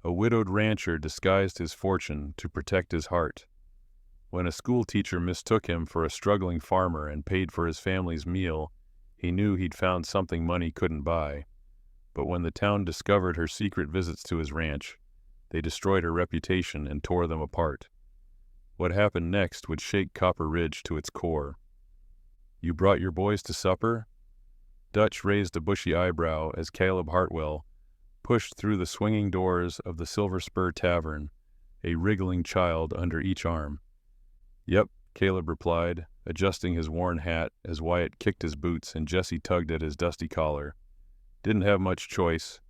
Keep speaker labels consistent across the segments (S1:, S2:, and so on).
S1: A widowed rancher disguised his fortune to protect his heart. When a schoolteacher mistook him for a struggling farmer and paid for his family's meal, he knew he'd found something money couldn't buy. But when the town discovered her secret visits to his ranch, they destroyed her reputation and tore them apart. What happened next would shake Copper Ridge to its core. "You brought your boys to supper?" Dutch raised a bushy eyebrow as Caleb Hartwell pushed through the swinging doors of the Silver Spur Tavern, a wriggling child under each arm. "Yep," Caleb replied, adjusting his worn hat as Wyatt kicked his boots and Jesse tugged at his dusty collar. "Didn't have much choice."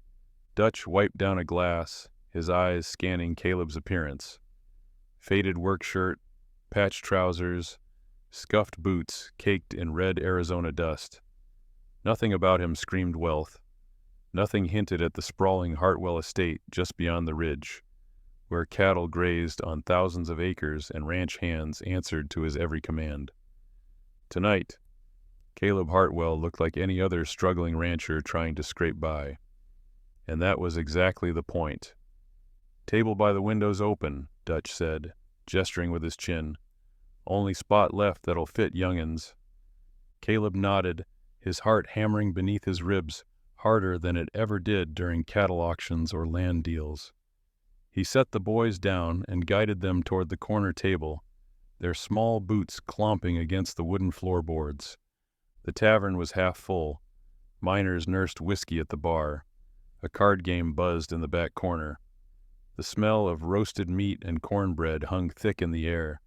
S1: Dutch wiped down a glass, his eyes scanning Caleb's appearance. Faded work shirt, patched trousers, scuffed boots caked in red Arizona dust. Nothing about him screamed wealth. Nothing hinted at the sprawling Hartwell estate just beyond the ridge, where cattle grazed on thousands of acres and ranch hands answered to his every command. Tonight, Caleb Hartwell looked like any other struggling rancher trying to scrape by. And that was exactly the point. "Table by the window's open," Dutch said, gesturing with his chin. "Only spot left that'll fit young'uns." Caleb nodded, his heart hammering beneath his ribs harder than it ever did during cattle auctions or land deals. He set the boys down and guided them toward the corner table, their small boots clomping against the wooden floorboards. The tavern was half full. Miners nursed whiskey at the bar. A card game buzzed in the back corner. The smell of roasted meat and cornbread hung thick in the air.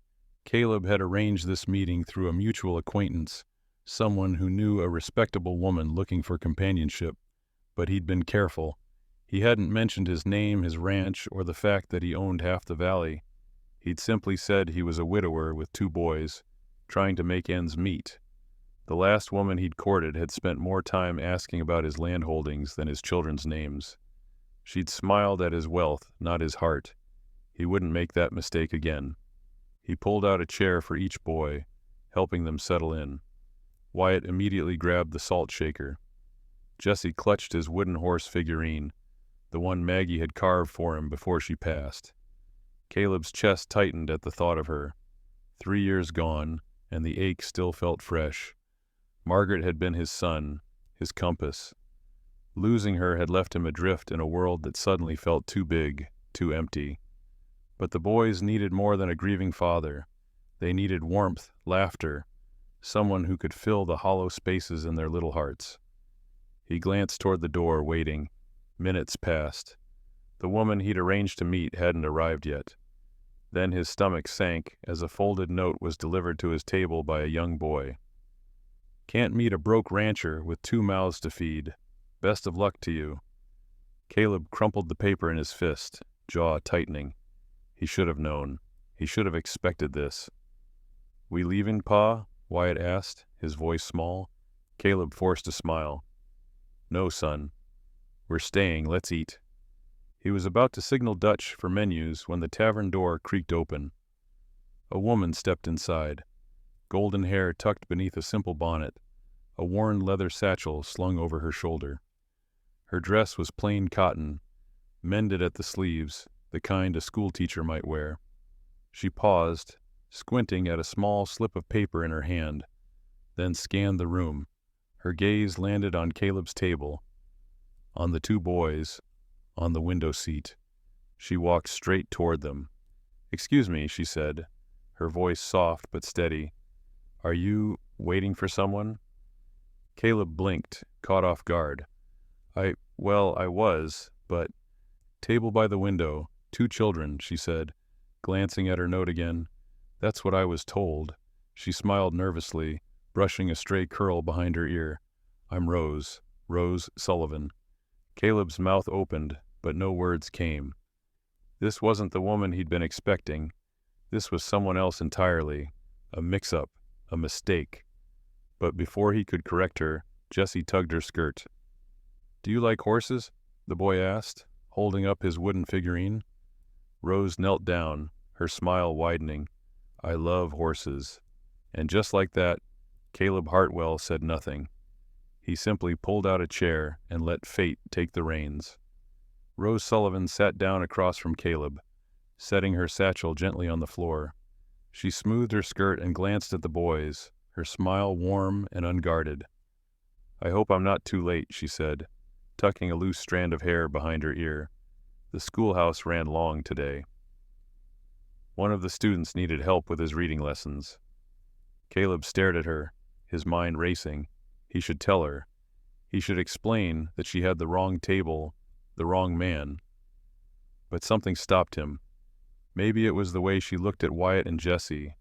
S1: Caleb had arranged this meeting through a mutual acquaintance, someone who knew a respectable woman looking for companionship. But he'd been careful. He hadn't mentioned his name, his ranch, or the fact that he owned half the valley. He'd simply said he was a widower with 2 boys, trying to make ends meet. The last woman he'd courted had spent more time asking about his land holdings than his children's names. She'd smiled at his wealth, not his heart. He wouldn't make that mistake again. He pulled out a chair for each boy, helping them settle in. Wyatt immediately grabbed the salt shaker. Jesse clutched his wooden horse figurine, the one Maggie had carved for him before she passed. Caleb's chest tightened at the thought of her. 3 years gone, and the ache still felt fresh. Margaret had been his sun, his compass. Losing her had left him adrift in a world that suddenly felt too big, too empty. But the boys needed more than a grieving father. They needed warmth, laughter, someone who could fill the hollow spaces in their little hearts. He glanced toward the door, waiting. Minutes passed. The woman he'd arranged to meet hadn't arrived yet. Then his stomach sank as a folded note was delivered to his table by a young boy. "Can't meet a broke rancher with 2 mouths to feed. Best of luck to you." Caleb crumpled the paper in his fist, jaw tightening. He should have known. He should have expected this. "We leaving, Pa?" Wyatt asked, his voice small. Caleb forced a smile. "No, son. We're staying. Let's eat." He was about to signal Dutch for menus when the tavern door creaked open. A woman stepped inside, golden hair tucked beneath a simple bonnet, a worn leather satchel slung over her shoulder. Her dress was plain cotton, mended at the sleeves, the kind a schoolteacher might wear. She paused, squinting at a small slip of paper in her hand, then scanned the room. Her gaze landed on Caleb's table, on the 2 boys, on the window seat. She walked straight toward them. "Excuse me," she said, her voice soft but steady. "Are you waiting for someone?" Caleb blinked, caught off guard. I was, but—" "Table by the window, 2 children," she said, glancing at her note again. "That's what I was told." She smiled nervously, brushing a stray curl behind her ear. "I'm Rose Sullivan." Caleb's mouth opened, but no words came. This wasn't the woman he'd been expecting. This was someone else entirely. A mix-up, a mistake. But before he could correct her, Jesse tugged her skirt. "Do you like horses?" the boy asked, holding up his wooden figurine. Rose knelt down, her smile widening. "I love horses." And just like that, Caleb Hartwell said nothing. He simply pulled out a chair and let fate take the reins. Rose Sullivan sat down across from Caleb, setting her satchel gently on the floor. She smoothed her skirt and glanced at the boys, her smile warm and unguarded. "I hope I'm not too late," she said, tucking a loose strand of hair behind her ear. The schoolhouse ran long today. One of the students needed help with his reading lessons. Caleb stared at her, his mind racing. He should tell her. He should explain that she had the wrong table, the wrong man. But something stopped him. Maybe it was the way she looked at Wyatt and Jesse,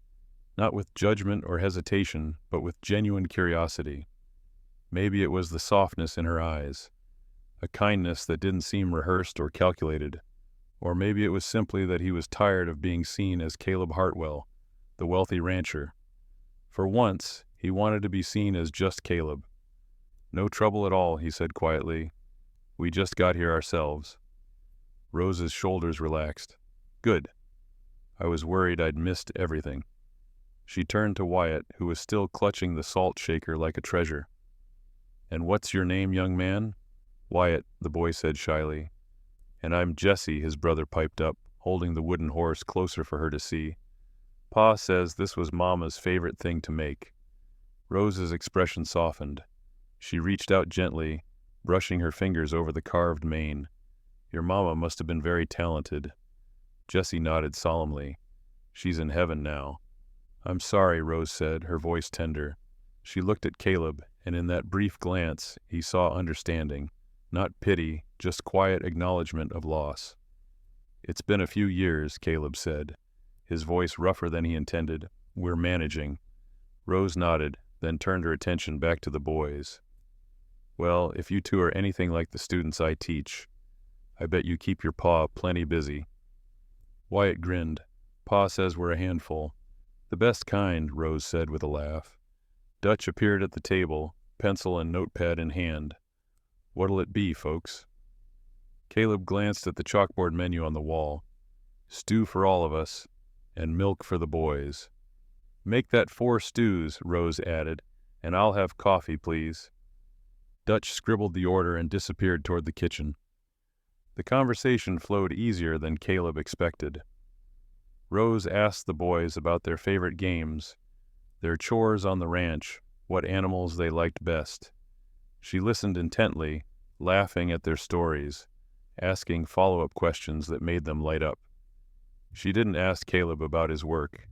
S1: not with judgment or hesitation, but with genuine curiosity. Maybe it was the softness in her eyes, a kindness that didn't seem rehearsed or calculated. Or maybe it was simply that he was tired of being seen as Caleb Hartwell, the wealthy rancher. For once, he wanted to be seen as just Caleb. "No trouble at all," he said quietly. "We just got here ourselves." Rose's shoulders relaxed. "Good. I was worried I'd missed everything." She turned to Wyatt, who was still clutching the salt shaker like a treasure. "And what's your name, young man?" "Wyatt," the boy said shyly. "And I'm Jesse," his brother piped up, holding the wooden horse closer for her to see. "Pa says this was Mama's favorite thing to make." Rose's expression softened. She reached out gently, brushing her fingers over the carved mane. "Your mama must have been very talented." Jesse nodded solemnly. "She's in heaven now." "I'm sorry," Rose said, her voice tender. She looked at Caleb, and in that brief glance he saw understanding, not pity, just quiet acknowledgement of loss. "It's been a few years," Caleb said, his voice rougher than he intended. "We're managing." Rose nodded, then turned her attention back to the boys. "Well, if you two are anything like the students I teach, I bet you keep your pa plenty busy." Wyatt grinned. "Pa says we're a handful." "The best kind," Rose said with a laugh. Dutch appeared at the table, pencil and notepad in hand. "What'll it be, folks?" Caleb glanced at the chalkboard menu on the wall. "Stew for all of us, and milk for the boys." "Make that 4 stews," Rose added, "and I'll have coffee, please." Dutch scribbled the order and disappeared toward the kitchen. The conversation flowed easier than Caleb expected. Rose asked the boys about their favorite games, their chores on the ranch, what animals they liked best. She listened intently, laughing at their stories, asking follow-up questions that made them light up. She didn't ask Caleb about his work.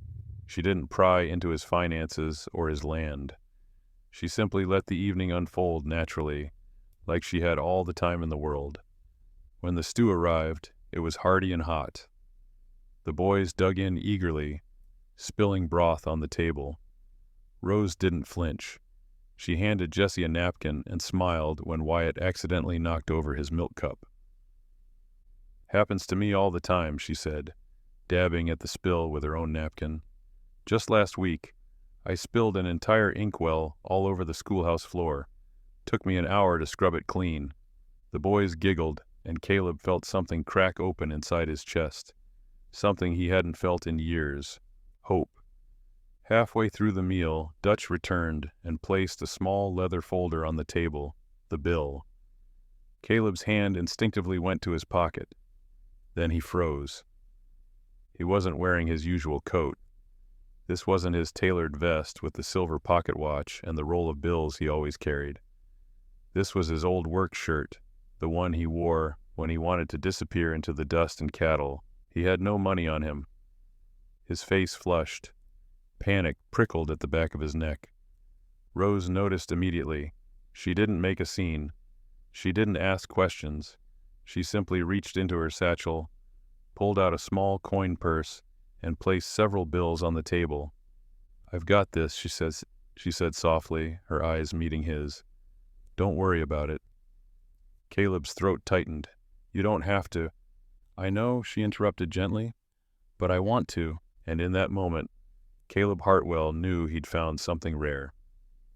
S1: She didn't pry into his finances or his land. She simply let the evening unfold naturally, like she had all the time in the world. When the stew arrived, it was hearty and hot. The boys dug in eagerly, spilling broth on the table. Rose didn't flinch. She handed Jesse a napkin and smiled when Wyatt accidentally knocked over his milk cup. "Happens to me all the time," she said, dabbing at the spill with her own napkin. "Just last week, I spilled an entire inkwell all over the schoolhouse floor. Took me an hour to scrub it clean." The boys giggled, and Caleb felt something crack open inside his chest, something he hadn't felt in years: hope. Halfway through the meal, Dutch returned and placed a small leather folder on the table, the bill. Caleb's hand instinctively went to his pocket. Then he froze. He wasn't wearing his usual coat. This wasn't his tailored vest with the silver pocket watch and the roll of bills he always carried. This was his old work shirt, the one he wore when he wanted to disappear into the dust and cattle. He had no money on him. His face flushed. Panic prickled at the back of his neck. Rose noticed immediately. She didn't make a scene. She didn't ask questions. She simply reached into her satchel, pulled out a small coin purse, and placed several bills on the table. "I've got this," she said softly, her eyes meeting his. "Don't worry about it." Caleb's throat tightened. "You don't have to." "I know," she interrupted gently, "but I want to." And in that moment, Caleb Hartwell knew he'd found something rare,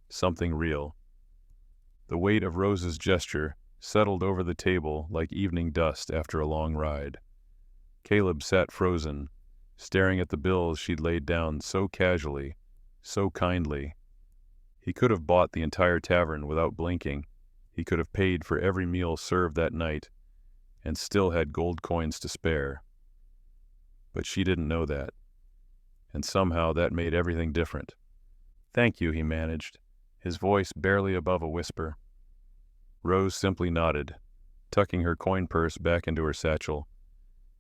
S1: something real. The weight of Rose's gesture settled over the table like evening dust after a long ride. Caleb sat frozen, staring at the bills she'd laid down so casually, so kindly. He could have bought the entire tavern without blinking. He could have paid for every meal served that night. and still had gold coins to spare. But she didn't know that, and somehow that made everything different. "Thank you," he managed, his voice barely above a whisper. Rose simply nodded, tucking her coin purse back into her satchel.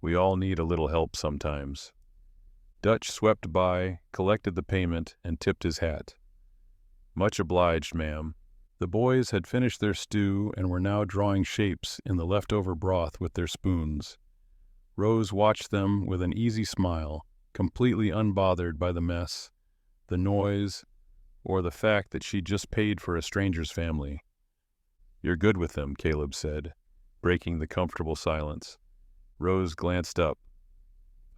S1: We all need a little help sometimes. Dutch swept by, collected the payment, and tipped his hat. "Much obliged, ma'am." The boys had finished their stew and were now drawing shapes in the leftover broth with their spoons. Rose watched them with an easy smile, completely unbothered by the mess, the noise, or the fact that she'd just paid for a stranger's family. "You're good with them," Caleb said, breaking the comfortable silence. Rose glanced up.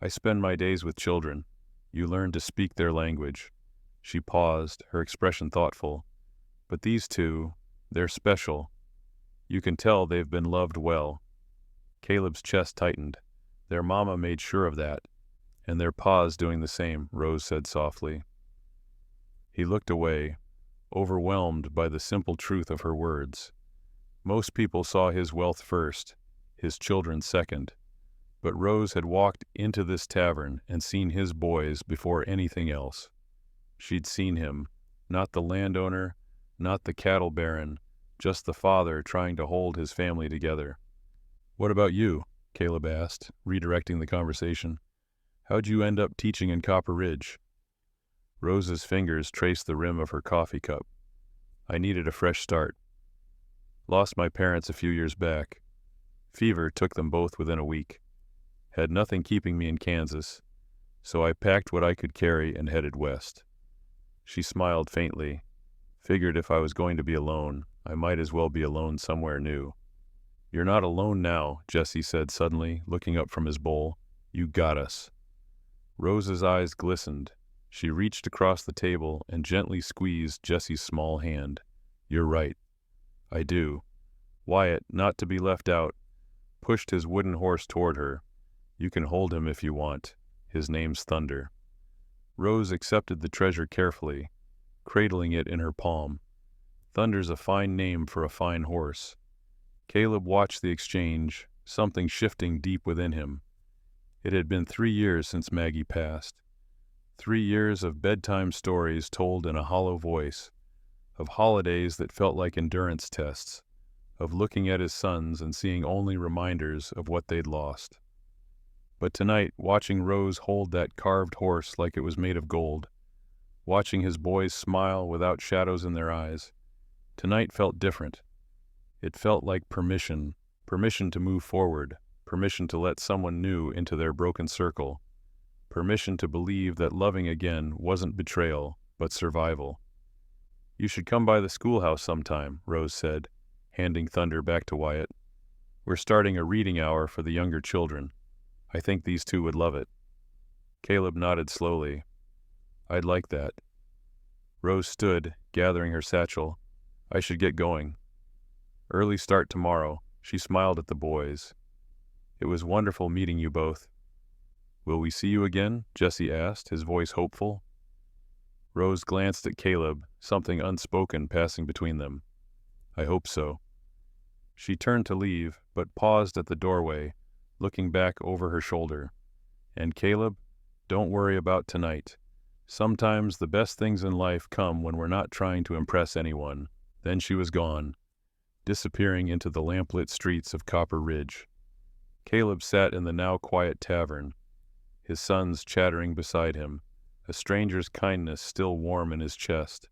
S1: "I spend my days with children. You learn to speak their language." She paused, her expression thoughtful. "But these two, they're special. You can tell they've been loved well." Caleb's chest tightened. "Their mama made sure of that, and their pa's doing the same," Rose said softly. He looked away, overwhelmed by the simple truth of her words. Most people saw his wealth first, his children second, but Rose had walked into this tavern and seen his boys before anything else. She'd seen him, not the landowner, not the cattle baron, just the father trying to hold his family together. "What about you?" Caleb asked, redirecting the conversation. "How'd you end up teaching in Copper Ridge?" Rose's fingers traced the rim of her coffee cup. "I needed a fresh start. Lost my parents a few years back. Fever took them both within a week. Had nothing keeping me in Kansas, so I packed what I could carry and headed west." She smiled faintly. "Figured if I was going to be alone, I might as well be alone somewhere new." "You're not alone now," Jesse said suddenly, looking up from his bowl. "You got us." Rose's eyes glistened. She reached across the table and gently squeezed Jesse's small hand. "You're right. I do." Wyatt, not to be left out, pushed his wooden horse toward her. "You can hold him if you want. His name's Thunder." Rose accepted the treasure carefully, cradling it in her palm. Thunder's a fine name for a fine horse. Caleb watched the exchange, something shifting deep within him. It had been 3 years since Maggie passed. 3 years of bedtime stories told in a hollow voice, of holidays that felt like endurance tests, of looking at his sons and seeing only reminders of what they'd lost. But tonight, watching Rose hold that carved horse like it was made of gold, watching his boys smile without shadows in their eyes, tonight felt different. It felt like permission to move forward, permission to let someone new into their broken circle, permission to believe that loving again wasn't betrayal, but survival. "You should come by the schoolhouse sometime," Rose said, handing Thunder back to Wyatt. "We're starting a reading hour for the younger children. I think these two would love it." Caleb nodded slowly. "I'd like that." Rose stood, gathering her satchel. "I should get going." "Early start tomorrow." She smiled at the boys. "It was wonderful meeting you both." "Will we see you again?" Jesse asked, his voice hopeful. Rose glanced at Caleb, something unspoken passing between them. "I hope so." She turned to leave, but paused at the doorway, looking back over her shoulder. "And Caleb, don't worry about tonight. Sometimes the best things in life come when we're not trying to impress anyone." Then she was gone, disappearing into the lamplit streets of Copper Ridge. Caleb sat in the now quiet tavern, his sons chattering beside him, a stranger's kindness still warm in his chest.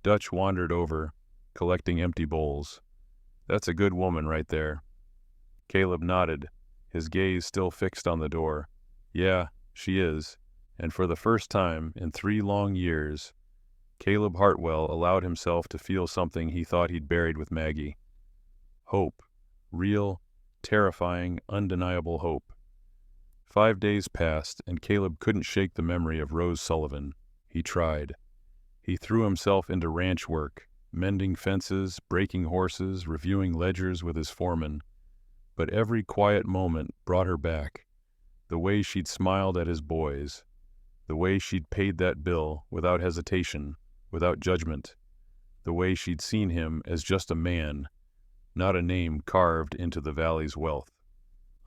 S1: Dutch wandered over, collecting empty bowls. "That's a good woman right there." Caleb nodded, his gaze still fixed on the door. "Yeah, she is." And for the first time in 3 long years, Caleb Hartwell allowed himself to feel something he thought he'd buried with Maggie. Hope. Real, terrifying, undeniable hope. 5 days passed, and Caleb couldn't shake the memory of Rose Sullivan. He tried. He threw himself into ranch work, mending fences, breaking horses, reviewing ledgers with his foreman. But every quiet moment brought her back. The way she'd smiled at his boys. The way she'd paid that bill without hesitation, without judgment. The way she'd seen him as just a man, not a name carved into the valley's wealth.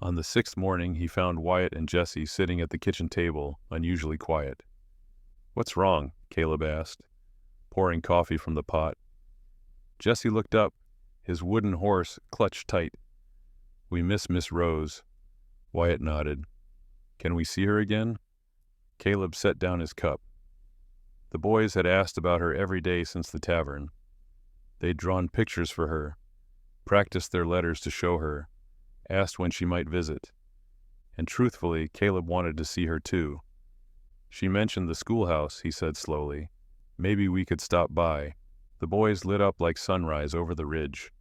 S1: On the sixth morning, he found Wyatt and Jesse sitting at the kitchen table, unusually quiet. "What's wrong?" Caleb asked, pouring coffee from the pot. Jesse looked up, his wooden horse clutched tight. "We miss Miss Rose." Wyatt nodded. "Can we see her again?" Caleb set down his cup. The boys had asked about her every day since the tavern. They'd drawn pictures for her, practiced their letters to show her, asked when she might visit. And truthfully, Caleb wanted to see her too. "She mentioned the schoolhouse," he said slowly. "Maybe we could stop by." The boys lit up like sunrise over the ridge.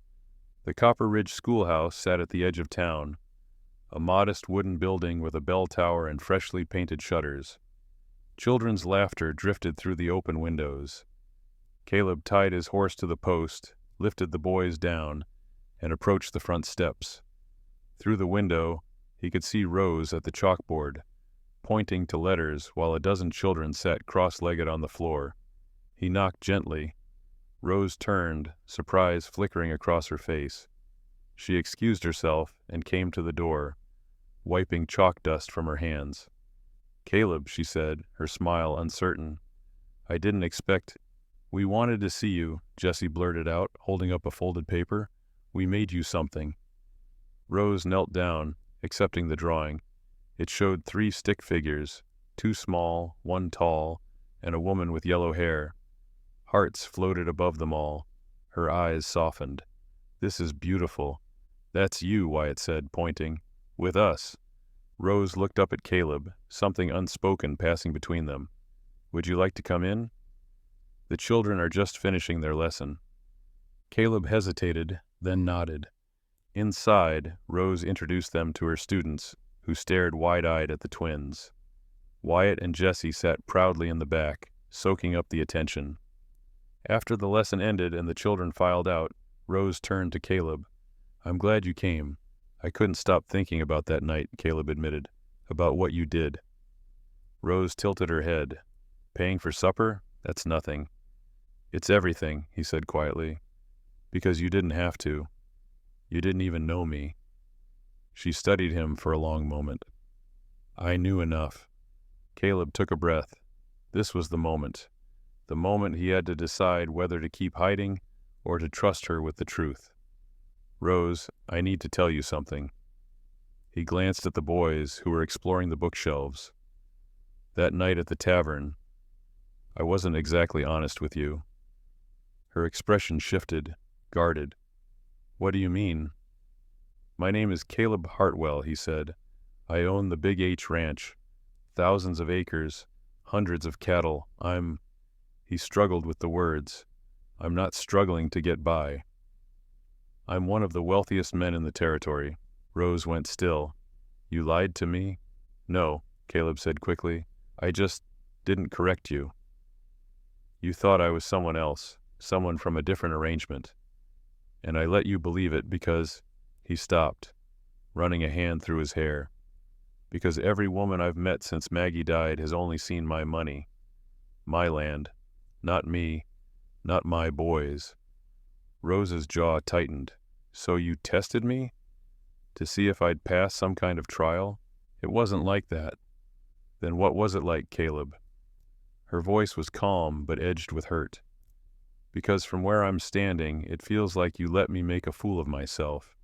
S1: The Copper Ridge schoolhouse sat at the edge of town, a modest wooden building with a bell tower and freshly painted shutters. Children's laughter drifted through the open windows. Caleb tied his horse to the post, lifted the boys down, and approached the front steps. Through the window, he could see Rose at the chalkboard, pointing to letters while a dozen children sat cross-legged on the floor. He knocked gently. Rose turned, surprise flickering across her face. She excused herself and came to the door, wiping chalk dust from her hands. "Caleb," she said, her smile uncertain. "I didn't expect—" "We wanted to see you," Jesse blurted out, holding up a folded paper. "We made you something." Rose knelt down, accepting the drawing. It showed 3 stick figures, 2 small, 1 tall, and a woman with yellow hair. Hearts floated above them all. Her eyes softened. "This is beautiful." "That's you," Wyatt said, pointing. "With us." Rose looked up at Caleb, something unspoken passing between them. "Would you like to come in?" "The children are just finishing their lesson." Caleb hesitated, then nodded. Inside, Rose introduced them to her students, who stared wide-eyed at the twins. Wyatt and Jesse sat proudly in the back, soaking up the attention. After the lesson ended and the children filed out, Rose turned to Caleb. "I'm glad you came. I couldn't stop thinking about that night," Caleb admitted, "about what you did." Rose tilted her head. "Paying for supper? That's nothing." "It's everything," he said quietly. "Because you didn't have to. You didn't even know me." She studied him for a long moment. "I knew enough." Caleb took a breath. This was the moment he had to decide whether to keep hiding or to trust her with the truth. "Rose, I need to tell you something." He glanced at the boys who were exploring the bookshelves. "That night at the tavern, I wasn't exactly honest with you." Her expression shifted, guarded. "What do you mean?" "My name is Caleb Hartwell," he said. "I own the Big H Ranch. Thousands of acres, hundreds of cattle. He struggled with the words. "I'm not struggling to get by. I'm one of the wealthiest men in the territory." Rose went still. "You lied to me?" "No," Caleb said quickly. "I just didn't correct you. You thought I was someone else, someone from a different arrangement. And I let you believe it because—" He stopped, running a hand through his hair. "Because every woman I've met since Maggie died has only seen my money. My land. Not me. Not my boys." Rose's jaw tightened. "So you tested me? To see if I'd pass some kind of trial? It wasn't like that." "Then what was it like, Caleb?" Her voice was calm but edged with hurt. "Because from where I'm standing, it feels like you let me make a fool of myself,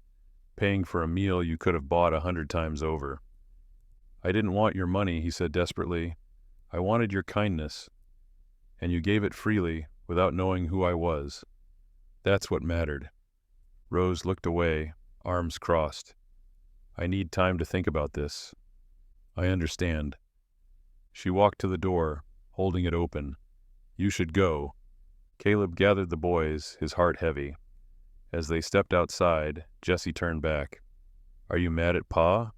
S1: paying for a meal you could have bought 100 times over." "I didn't want your money," he said desperately. "I wanted your kindness. And you gave it freely, without knowing who I was. That's what mattered." Rose looked away, arms crossed. "I need time to think about this." "I understand." She walked to the door, holding it open. "You should go." Caleb gathered the boys, his heart heavy. As they stepped outside, Jesse turned back. "Are you mad at Pa?"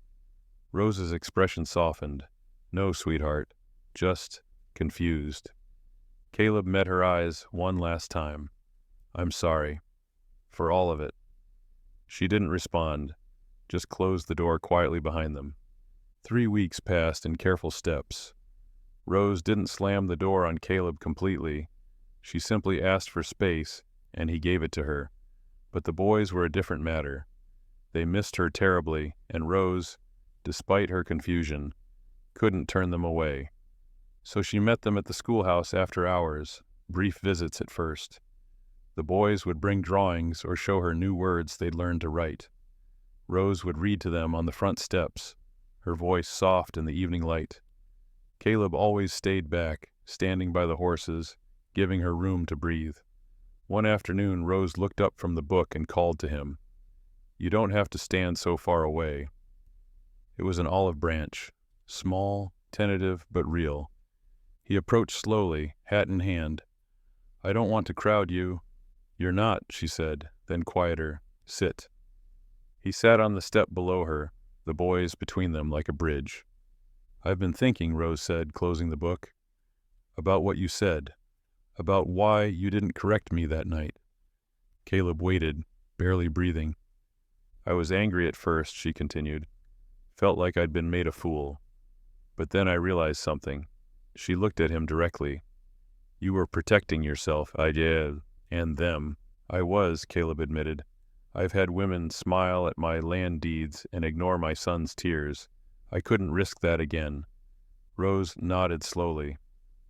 S1: Rose's expression softened. "No, sweetheart. Just confused." Caleb met her eyes one last time. "I'm sorry. For all of it." She didn't respond, just closed the door quietly behind them. 3 weeks passed in careful steps. Rose didn't slam the door on Caleb completely. She simply asked for space, and he gave it to her. But the boys were a different matter. They missed her terribly, and Rose, despite her confusion, couldn't turn them away. So she met them at the schoolhouse after hours, brief visits at first. The boys would bring drawings or show her new words they'd learned to write. Rose would read to them on the front steps, her voice soft in the evening light. Caleb always stayed back, standing by the horses, giving her room to breathe. One afternoon, Rose looked up from the book and called to him. "You don't have to stand so far away." It was an olive branch, small, tentative, but real. He approached slowly, hat in hand. "I don't want to crowd you." "You're not," she said, then quieter. "Sit." He sat on the step below her, the boys between them like a bridge. "I've been thinking," Rose said, closing the book, "about what you said, about why you didn't correct me that night." Caleb waited, barely breathing. "I was angry at first," she continued. "Felt like I'd been made a fool. But then I realized something." She looked at him directly. "You were protecting yourself, I did, and them." "I was," Caleb admitted. "I've had women smile at my land deeds and ignore my son's tears. I couldn't risk that again." Rose nodded slowly.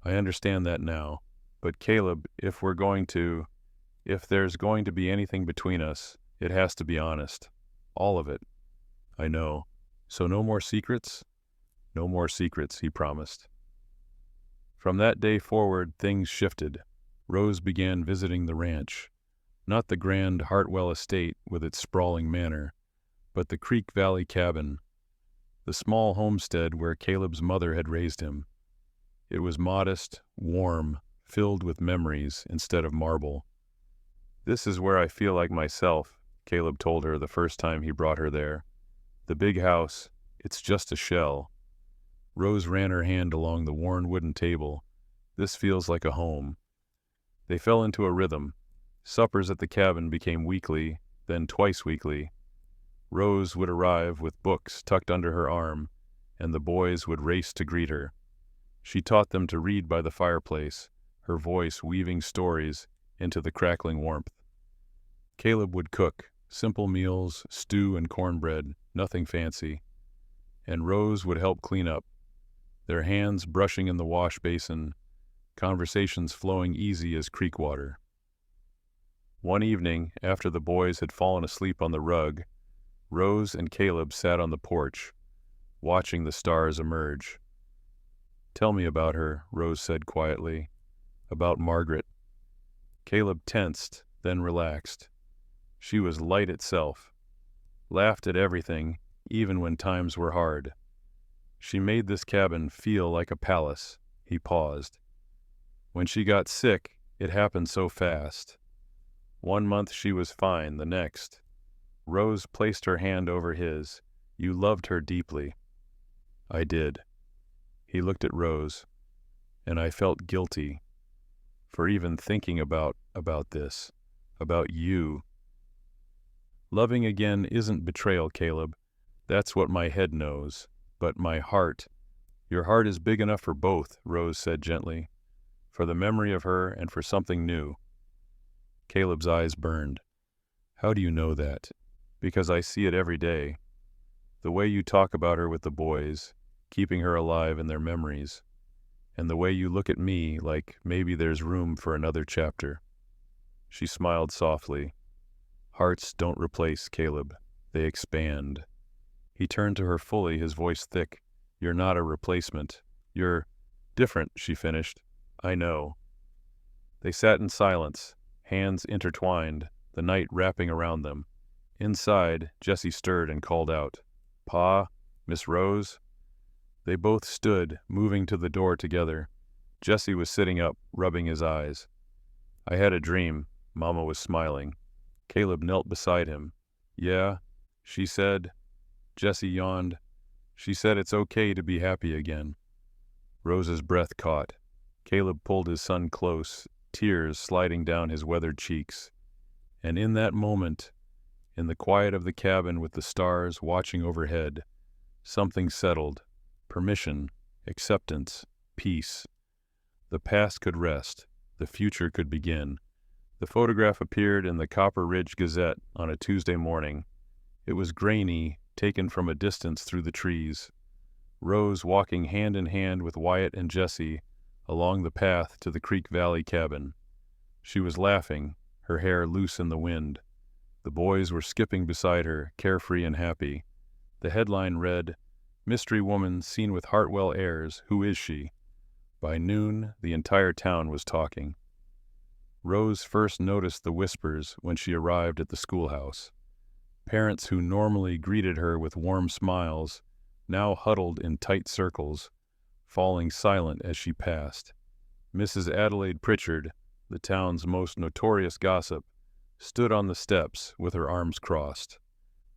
S1: "I understand that now. But Caleb, if there's going to be anything between us, it has to be honest. All of it." "I know. So no more secrets?" "No more secrets," he promised. From that day forward, things shifted. Rose began visiting the ranch. Not the grand Hartwell estate with its sprawling manor, but the Creek Valley cabin, the small homestead where Caleb's mother had raised him. It was modest, warm, filled with memories instead of marble. "This is where I feel like myself," Caleb told her the first time he brought her there. "The big house, it's just a shell." Rose ran her hand along the worn wooden table. "This feels like a home." They fell into a rhythm. Suppers at the cabin became weekly, then twice weekly. Rose would arrive with books tucked under her arm, and the boys would race to greet her. She taught them to read by the fireplace, her voice weaving stories into the crackling warmth. Caleb would cook, simple meals, stew and cornbread, nothing fancy. And Rose would help clean up, their hands brushing in the wash basin, conversations flowing easy as creek water. One evening, after the boys had fallen asleep on the rug, Rose and Caleb sat on the porch, watching the stars emerge. "Tell me about her," Rose said quietly. "About Margaret." Caleb tensed, then relaxed. She was light itself, laughed at everything, even when times were hard. She made this cabin feel like a palace. He paused. When she got sick, it happened so fast. One month she was fine, the next. Rose placed her hand over his. "You loved her deeply." "I did." He looked at Rose, and I felt guilty for even thinking about this, about you. "Loving again isn't betrayal, Caleb. That's what my head knows. But my heart—" "Your heart is big enough for both," Rose said gently. "For the memory of her and for something new." Caleb's eyes burned. "How do you know that?" "Because I see it every day. The way you talk about her with the boys, keeping her alive in their memories. And the way you look at me like maybe there's room for another chapter." She smiled softly. "Hearts don't replace, Caleb. They expand." He turned to her fully, his voice thick. "You're not a replacement. You're different," she finished. "I know." They sat in silence, hands intertwined, the night wrapping around them. Inside, Jessie stirred and called out, "Pa, Miss Rose?" They both stood, moving to the door together. Jessie was sitting up, rubbing his eyes. "I had a dream." Mama was smiling. Caleb knelt beside him. "Yeah?" she said. Jessie yawned. "She said it's okay to be happy again." Rose's breath caught. Caleb pulled his son close, tears sliding down his weathered cheeks. And in that moment, in the quiet of the cabin with the stars watching overhead, something settled. Permission, acceptance, peace. The past could rest. The future could begin. The photograph appeared in the Copper Ridge Gazette on a Tuesday morning. It was grainy, taken from a distance through the trees. Rose walking hand in hand with Wyatt and Jesse along the path to the Creek Valley cabin. She was laughing, her hair loose in the wind. The boys were skipping beside her, carefree and happy. The headline read, "Mystery Woman Seen with Hartwell Heirs, Who Is She?" By noon, the entire town was talking. Rose first noticed the whispers when she arrived at the schoolhouse. Parents who normally greeted her with warm smiles now huddled in tight circles, falling silent as she passed. Mrs. Adelaide Pritchard, the town's most notorious gossip, stood on the steps with her arms crossed.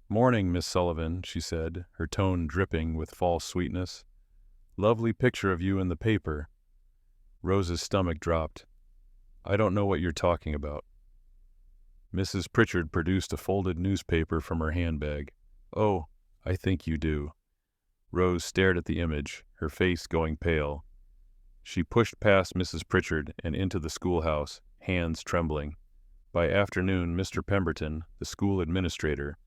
S1: "Morning, Miss Sullivan," she said, her tone dripping with false sweetness. "Lovely picture of you in the paper." Rose's stomach dropped. "I don't know what you're talking about." Mrs. Pritchard produced a folded newspaper from her handbag. "Oh, I think you do." Rose stared at the image, her face going pale. She pushed past Mrs. Pritchard and into the schoolhouse, hands trembling. By afternoon, Mr. Pemberton, the school administrator,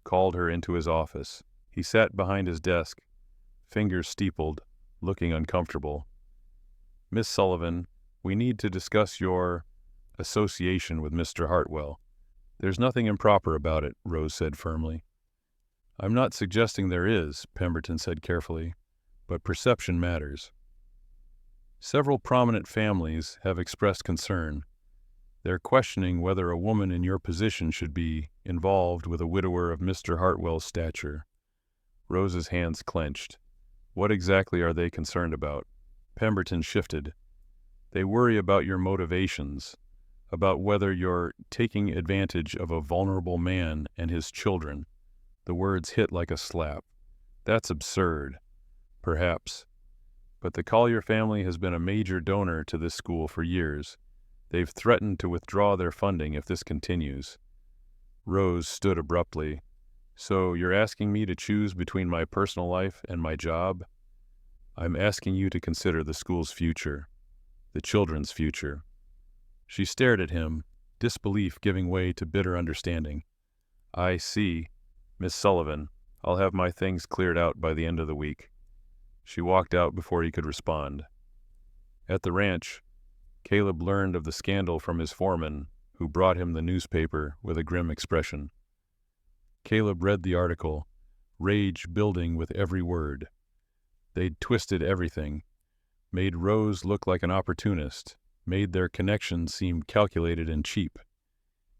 S1: called her into his office. He sat behind his desk, fingers steepled, looking uncomfortable. "Miss Sullivan, we need to discuss your association with Mr. Hartwell." "There's nothing improper about it," Rose said firmly. "I'm not suggesting there is," Pemberton said carefully, "but perception matters. Several prominent families have expressed concern. They're questioning whether a woman in your position should be involved with a widower of Mr. Hartwell's stature." Rose's hands clenched. "What exactly are they concerned about?" Pemberton shifted. "They worry about your motivations, about whether you're taking advantage of a vulnerable man and his children." The words hit like a slap. "That's absurd." "Perhaps. But the Collier family has been a major donor to this school for years. They've threatened to withdraw their funding if this continues." Rose stood abruptly. "So you're asking me to choose between my personal life and my job?" "I'm asking you to consider the school's future, the children's future." She stared at him, disbelief giving way to bitter understanding. "I see. Miss Sullivan, I'll have my things cleared out by the end of the week." She walked out before he could respond. At the ranch, Caleb learned of the scandal from his foreman, who brought him the newspaper with a grim expression. Caleb read the article, rage building with every word. They'd twisted everything, made Rose look like an opportunist, made their connection seem calculated and cheap.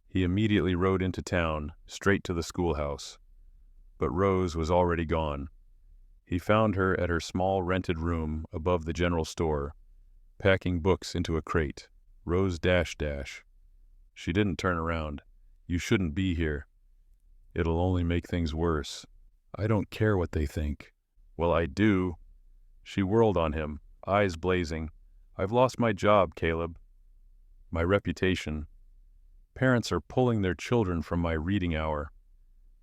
S1: He immediately rode into town, straight to the schoolhouse. But Rose was already gone. He found her at her small rented room above the general store, packing books into a crate. Rose dash. She didn't turn around. "You shouldn't be here. It'll only make things worse." "I don't care what they think." "Well, I do." She whirled on him, eyes blazing. "I've lost my job, Caleb. My reputation. Parents are pulling their children from my reading hour.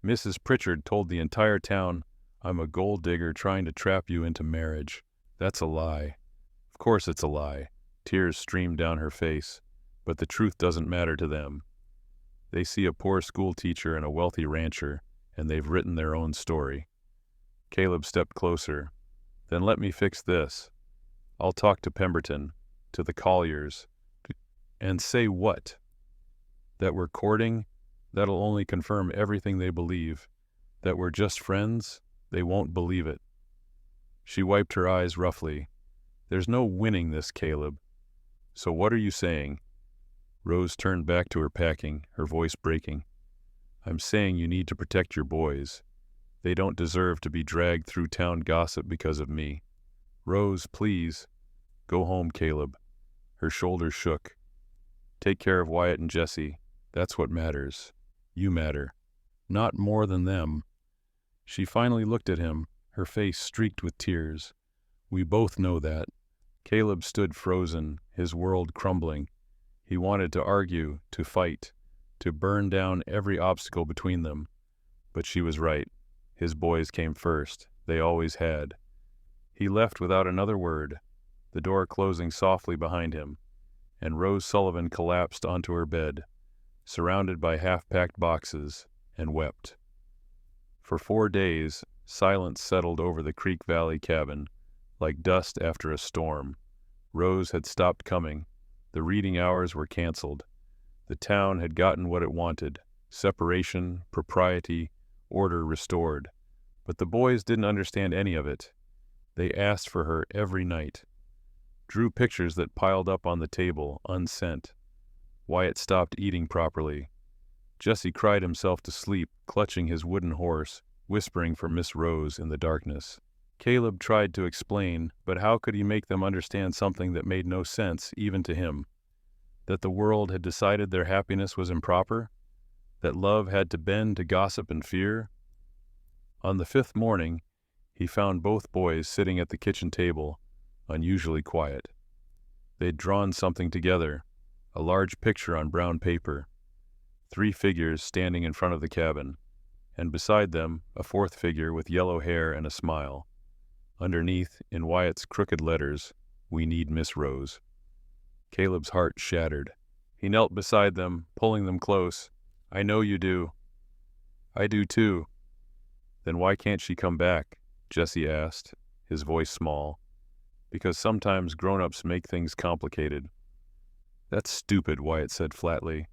S1: Mrs. Pritchard told the entire town I'm a gold digger trying to trap you into marriage. That's a lie. Of course it's a lie." Tears streamed down her face. "But the truth doesn't matter to them. They see a poor school teacher and a wealthy rancher, and they've written their own story." Caleb stepped closer. "Then let me fix this. I'll talk to Pemberton, to the Colliers." "And say what?" "That we're courting? That'll only confirm everything they believe. That we're just friends? They won't believe it." She wiped her eyes roughly. "There's no winning this, Caleb. So what are you saying?" Rose turned back to her packing, her voice breaking. "I'm saying you need to protect your boys. They don't deserve to be dragged through town gossip because of me." "Rose, please." "Go home, Caleb." Her shoulders shook. "Take care of Wyatt and Jesse. That's what matters. You matter. Not more than them." She finally looked at him, her face streaked with tears. "We both know that." Caleb stood frozen, his world crumbling. He wanted to argue, to fight, to burn down every obstacle between them. But she was right. His boys came first. They always had. He left without another word, the door closing softly behind him, and Rose Sullivan collapsed onto her bed, surrounded by half-packed boxes, and wept. For 4 days, silence settled over the Creek Valley cabin, like dust after a storm. Rose had stopped coming. The reading hours were canceled. The town had gotten what it wanted: separation, propriety, order restored. But the boys didn't understand any of it. They asked for her every night. Drew pictures that piled up on the table, unsent. Wyatt stopped eating properly. Jesse cried himself to sleep, clutching his wooden horse, whispering for Miss Rose in the darkness. Caleb tried to explain, but how could he make them understand something that made no sense, even to him? That the world had decided their happiness was improper? That love had to bend to gossip and fear? On the 5th morning, he found both boys sitting at the kitchen table, unusually quiet. They'd drawn something together, a large picture on brown paper. 3 figures standing in front of the cabin, and beside them, a 4th figure with yellow hair and a smile. Underneath, in Wyatt's crooked letters, "We need Miss Rose." Caleb's heart shattered. He knelt beside them, pulling them close. "I know you do." "I do too." "Then why can't she come back?" Jesse asked, his voice small. "Because sometimes grown-ups make things complicated." "That's stupid," Wyatt said flatly.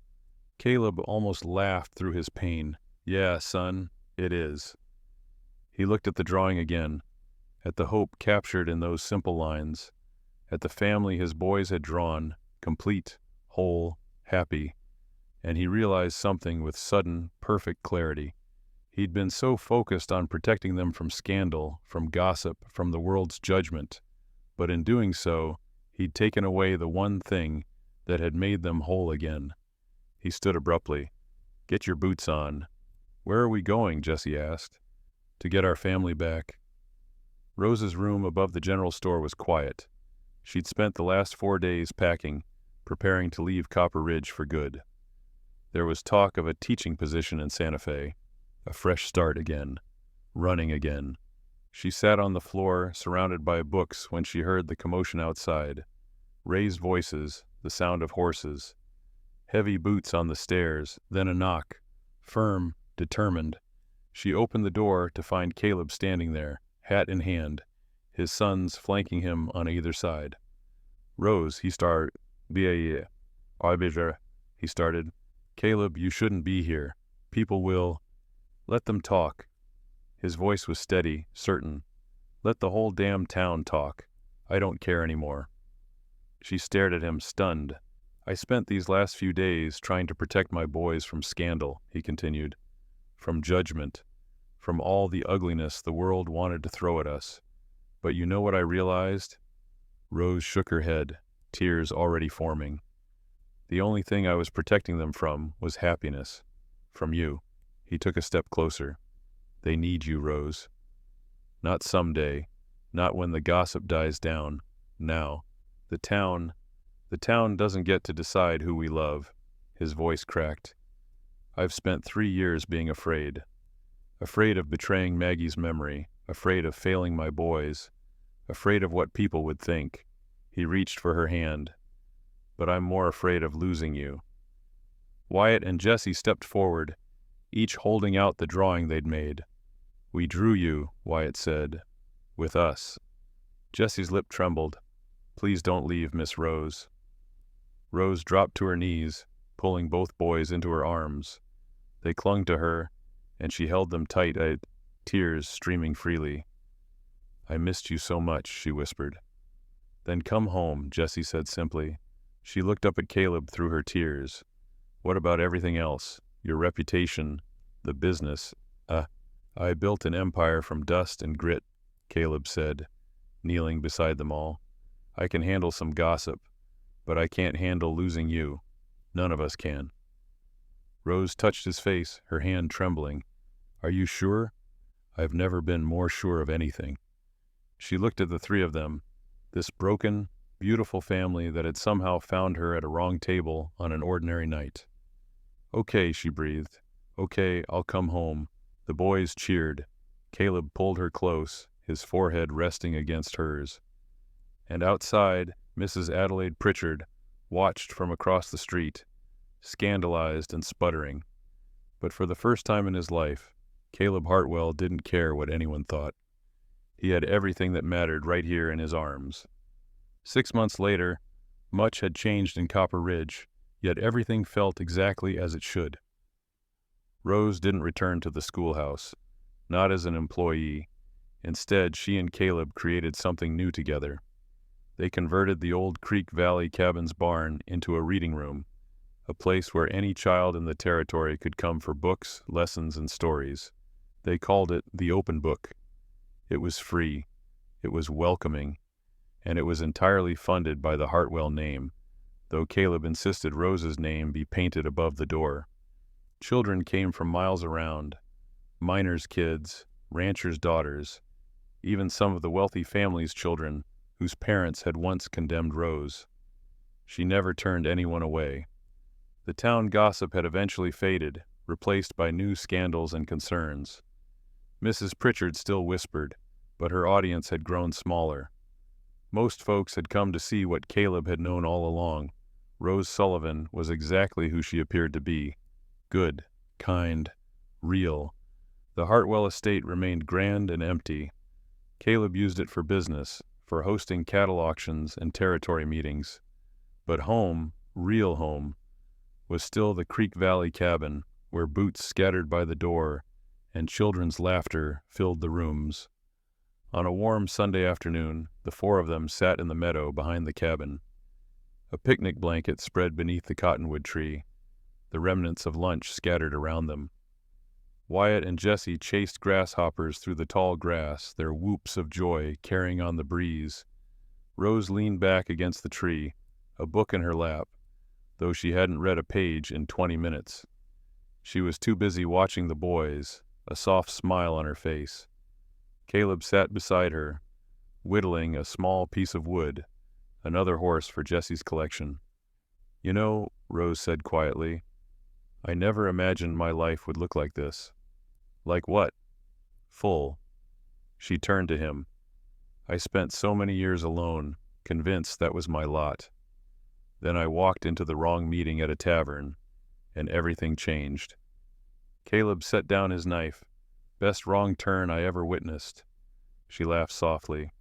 S1: Caleb almost laughed through his pain. "Yeah, son, it is." He looked at the drawing again, at the hope captured in those simple lines, at the family his boys had drawn, complete, whole, happy, and he realized something with sudden, perfect clarity. He'd been so focused on protecting them from scandal, from gossip, from the world's judgment, but in doing so, he'd taken away the one thing that had made them whole again. He stood abruptly. "Get your boots on." "Where are we going?" Jesse asked. "To get our family back." Rose's room above the general store was quiet. She'd spent the last 4 days packing, preparing to leave Copper Ridge for good. There was talk of a teaching position in Santa Fe, a fresh start again, running again. She sat on the floor, surrounded by books, when she heard the commotion outside. Raised voices, the sound of horses. Heavy boots on the stairs, then a knock. Firm, determined. She opened the door to find Caleb standing there, hat in hand, his sons flanking him on either side. "Rose," he started. He started. "Caleb, you shouldn't be here. People will—" "Let them talk." His voice was steady, certain. "Let the whole damn town talk. I don't care anymore." She stared at him, stunned. "I spent these last few days trying to protect my boys from scandal," he continued. "From judgment. From all the ugliness the world wanted to throw at us. But you know what I realized?" Rose shook her head, tears already forming. "The only thing I was protecting them from was happiness. From you." He took a step closer. "They need you, Rose. Not someday, not when the gossip dies down. Now. The town doesn't get to decide who we love." His voice cracked. "I've spent 3 years being afraid. Afraid of betraying Maggie's memory, afraid of failing my boys, afraid of what people would think." He reached for her hand. "But I'm more afraid of losing you." Wyatt and Jesse stepped forward, each holding out the drawing they'd made. "We drew you," Wyatt said. "With us." Jesse's lip trembled. "Please don't leave, Miss Rose." Rose dropped to her knees, pulling both boys into her arms. They clung to her, and she held them tight, tears streaming freely. "I missed you so much," she whispered. "Then come home," Jesse said simply. She looked up at Caleb through her tears. "What about everything else? Your reputation, the business?" I built an empire from dust and grit," Caleb said, kneeling beside them all. "I can handle some gossip, but I can't handle losing you. None of us can." Rose touched his face, her hand trembling. "Are you sure?" "I've never been more sure of anything." She looked at the 3 of them, this broken, beautiful family that had somehow found her at a wrong table on an ordinary night. "Okay," she breathed. "Okay, I'll come home." The boys cheered. Caleb pulled her close, his forehead resting against hers. And outside, Mrs. Adelaide Pritchard watched from across the street, scandalized and sputtering. But for the first time in his life, Caleb Hartwell didn't care what anyone thought. He had everything that mattered right here in his arms. 6 months later, much had changed in Copper Ridge, yet everything felt exactly as it should. Rose didn't return to the schoolhouse, not as an employee. Instead, she and Caleb created something new together. They converted the old Creek Valley Cabin's barn into a reading room, a place where any child in the territory could come for books, lessons, and stories. They called it the Open Book. It was free, it was welcoming, and it was entirely funded by the Hartwell name, though Caleb insisted Rose's name be painted above the door. Children came from miles around, miners' kids, ranchers' daughters, even some of the wealthy families' children whose parents had once condemned Rose. She never turned anyone away. The town gossip had eventually faded, replaced by new scandals and concerns. Mrs. Pritchard still whispered, but her audience had grown smaller. Most folks had come to see what Caleb had known all along. Rose Sullivan was exactly who she appeared to be. Good, kind, real. The Hartwell estate remained grand and empty. Caleb used it for business, for hosting cattle auctions and territory meetings. But home, real home, was still the Creek Valley cabin, where boots scattered by the door and children's laughter filled the rooms. On a warm Sunday afternoon, the four of them sat in the meadow behind the cabin. A picnic blanket spread beneath the cottonwood tree, the remnants of lunch scattered around them. Wyatt and Jesse chased grasshoppers through the tall grass, their whoops of joy carrying on the breeze. Rose leaned back against the tree, a book in her lap, though she hadn't read a page in 20 minutes. She was too busy watching the boys, a soft smile on her face. Caleb sat beside her, whittling a small piece of wood, another horse for Jesse's collection. "You know," Rose said quietly, "I never imagined my life would look like this." "Like what?" "Full." She turned to him. "I spent so many years alone, convinced that was my lot. Then I walked into the wrong meeting at a tavern, and everything changed." Caleb set down his knife. "Best wrong turn I ever witnessed." She laughed softly.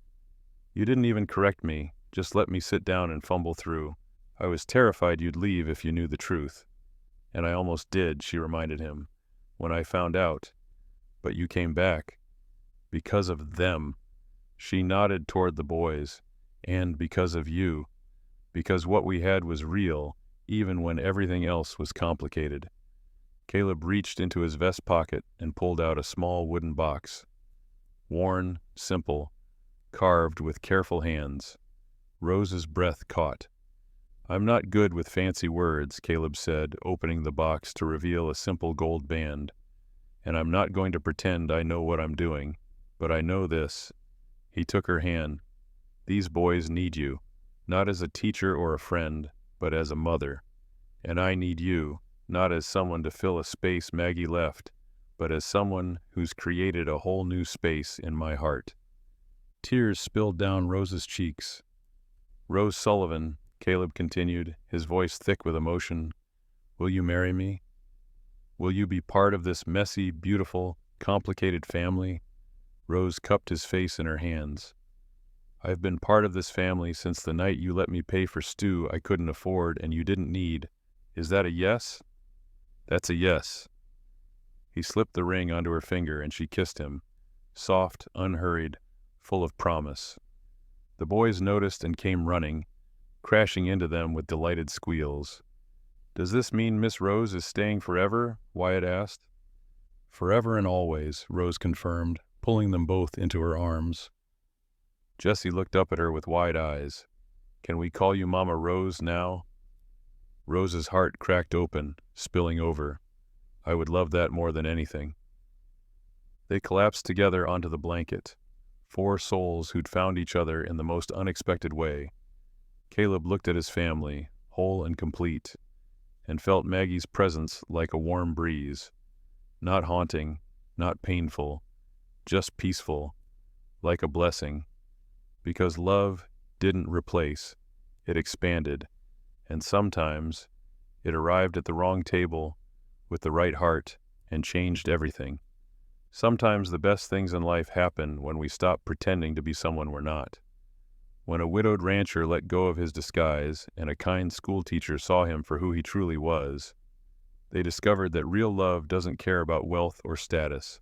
S1: "You didn't even correct me, just let me sit down and fumble through. I was terrified you'd leave if you knew the truth." "And I almost did," she reminded him, "when I found out. But you came back. Because of them." She nodded toward the boys. "And because of you. Because what we had was real, even when everything else was complicated." Caleb reached into his vest pocket and pulled out a small wooden box. Worn, simple, carved with careful hands. Rose's breath caught. "I'm not good with fancy words," Caleb said, opening the box to reveal a simple gold band. "And I'm not going to pretend I know what I'm doing, but I know this." He took her hand. "These boys need you, not as a teacher or a friend, but as a mother. And I need you, not as someone to fill a space Maggie left, but as someone who's created a whole new space in my heart." Tears spilled down Rose's cheeks. "Rose Sullivan," Caleb continued, his voice thick with emotion, "will you marry me? Will you be part of this messy, beautiful, complicated family?" Rose cupped his face in her hands. "I've been part of this family since the night you let me pay for stew I couldn't afford and you didn't need. Is that a yes?" "That's a yes." He slipped the ring onto her finger and she kissed him, soft, unhurried, full of promise. The boys noticed and came running, crashing into them with delighted squeals. "Does this mean Miss Rose is staying forever?" Wyatt asked. "Forever and always," Rose confirmed, pulling them both into her arms. Jesse looked up at her with wide eyes. "Can we call you Mama Rose now?" Rose's heart cracked open, spilling over. "I would love that more than anything." They collapsed together onto the blanket, four souls who'd found each other in the most unexpected way. Caleb looked at his family, whole and complete, and felt Maggie's presence like a warm breeze, not haunting, not painful, just peaceful, like a blessing, because love didn't replace, it expanded, and sometimes it arrived at the wrong table with the right heart and changed everything. Sometimes the best things in life happen when we stop pretending to be someone we're not. When a widowed rancher let go of his disguise and a kind schoolteacher saw him for who he truly was, they discovered that real love doesn't care about wealth or status.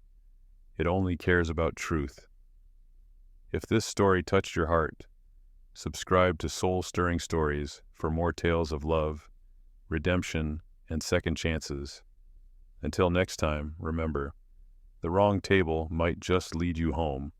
S1: It only cares about truth. If this story touched your heart, subscribe to Soul-Stirring Stories for more tales of love, redemption, and second chances. Until next time, remember, the wrong table might just lead you home.